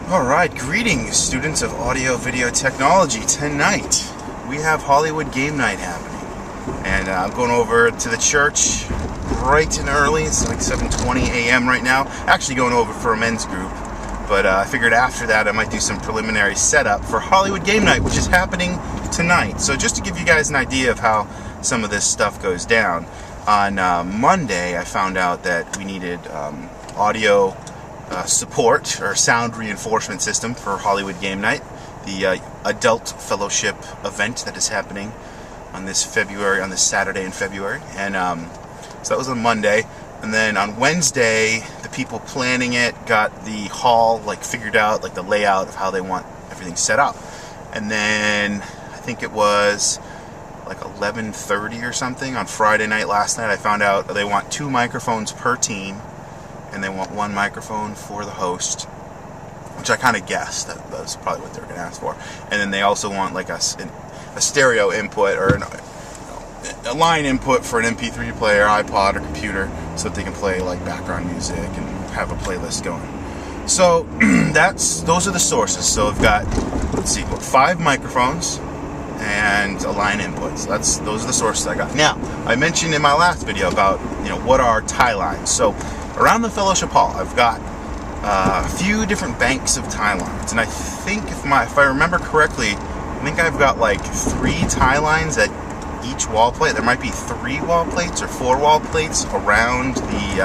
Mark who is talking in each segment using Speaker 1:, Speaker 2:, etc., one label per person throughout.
Speaker 1: Alright, greetings students of audio video technology. Tonight we have Hollywood game night happening, and I'm going over to the church bright and early. It's like 7:20 a.m. right now. Actually going over for a men's group, but I figured after that I might do some preliminary setup for Hollywood game night, which is happening tonight. So just to give you guys an idea of how some of this stuff goes down, on Monday I found out that we needed audio support or sound reinforcement system for Hollywood game night, the adult fellowship event that is happening on this Saturday in February. And so that was on Monday, and then on Wednesday the people planning it got the hall figured out, the layout of how they want everything set up. And then I think it was 11:30 or something on Friday night last night I found out they want 2 microphones per team, and they want 1 microphone for the host, which I kind of guessed that was probably what they were going to ask for. And then they also want a stereo input, or a line input for an MP3 player, iPod, or computer, so that they can play background music and have a playlist going. So those are the sources. So I've got 5 microphones and a line input. So those are the sources I got. Now, I mentioned in my last video about what are tie lines. So around the fellowship hall, I've got a few different banks of tie lines, and I think if I remember correctly, I think I've got 3 tie lines at each wall plate. There might be 3 wall plates or 4 wall plates around the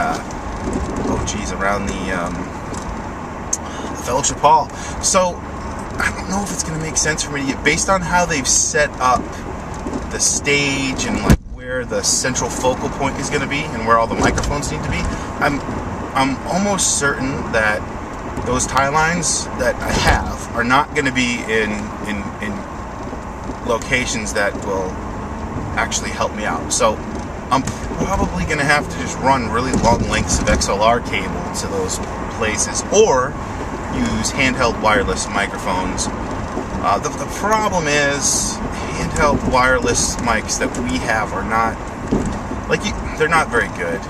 Speaker 1: fellowship hall. So I don't know if it's going to make sense for me to get, based on how they've set up the stage and where the central focal point is going to be and where all the microphones need to be. I'm almost certain that those tie lines that I have are not going to be in locations that will actually help me out. So I'm probably going to have to just run really long lengths of XLR cable to those places, or use handheld wireless microphones. The problem is, handheld wireless mics that we have are not they're not very good,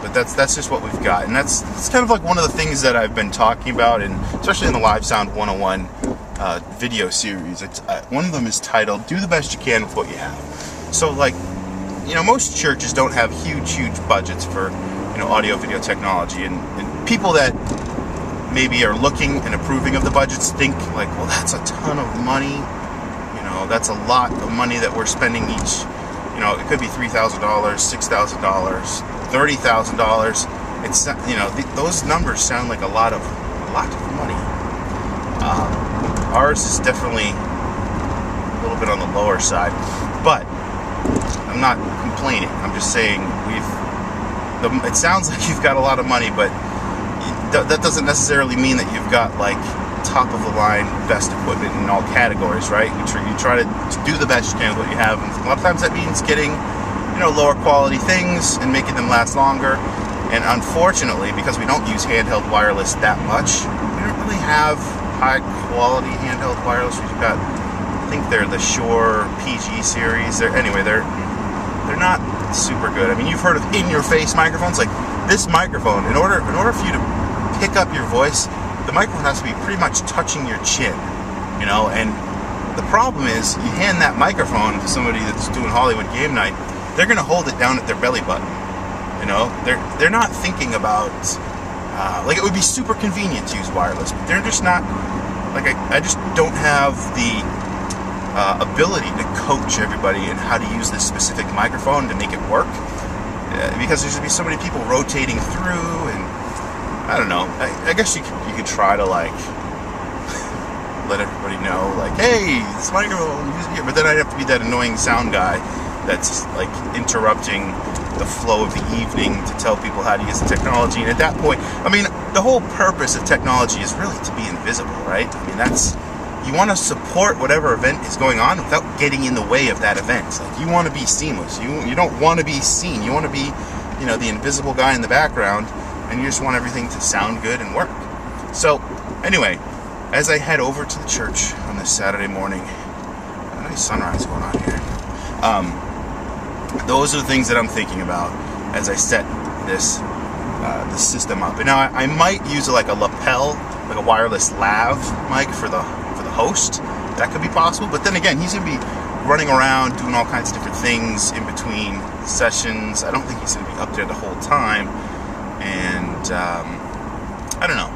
Speaker 1: but that's just what we've got. And it's kind of one of the things that I've been talking about, and especially in the Live Sound 101 video series. One of them is titled "Do the Best You Can with What You Have." So most churches don't have huge budgets for audio video technology, and people that maybe are looking and approving of the budgets think well, that's a ton of money. That's a lot of money that we're spending each. It could be $3,000, $6,000, $30,000. It's those numbers sound like a lot of money. Ours is definitely a little bit on the lower side, but I'm not complaining. I'm just saying it sounds like you've got a lot of money, but that doesn't necessarily mean that you've got top of the line best equipment in all categories, right? You try to do the best you can with what you have, and a lot of times that means getting lower quality things and making them last longer. And unfortunately, because we don't use handheld wireless that much, we don't really have high quality handheld wireless. We've got, I think they're the Shure PG series. They're not super good. I mean, you've heard of in-your-face microphones. This microphone, in order for you to pick up your voice, the microphone has to be pretty much touching your chin, and the problem is, you hand that microphone to somebody that's doing Hollywood game night, they're going to hold it down at their belly button. They're not thinking about, it would be super convenient to use wireless, but they're just not, I just don't have the ability to coach everybody in how to use this specific microphone to make it work, because there's going to be so many people rotating through, and I don't know. I guess you could try to let everybody know, hey, this microphone, use it here. But then I'd have to be that annoying sound guy that's interrupting the flow of the evening to tell people how to use the technology. And at that point, I mean, the whole purpose of technology is really to be invisible, right? I mean, you want to support whatever event is going on without getting in the way of that event. You want to be seamless. You don't want to be seen. You want to be, the invisible guy in the background. And you just want everything to sound good and work. So, anyway, as I head over to the church on this Saturday morning, a nice sunrise going on here. Those are the things that I'm thinking about as I set this system up. And now I might use a lapel like a wireless lav mic for the host. That could be possible. But then again, he's gonna be running around doing all kinds of different things in between sessions. I don't think he's gonna be up there the whole time. And I don't know.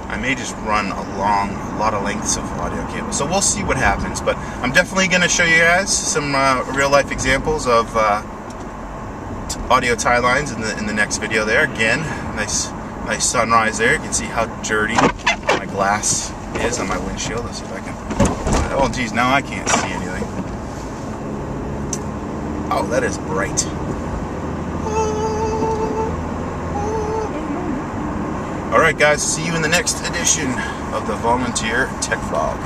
Speaker 1: I may just run a lot of lengths of audio cable. So we'll see what happens. But I'm definitely going to show you guys some real life examples of audio tie lines in the next video there. Again, nice sunrise there. You can see how dirty my glass is on my windshield. Let's see if I can. Oh geez, now I can't see anything. Oh, that is bright. Alright guys, see you in the next edition of the Volunteer Tech Vlog.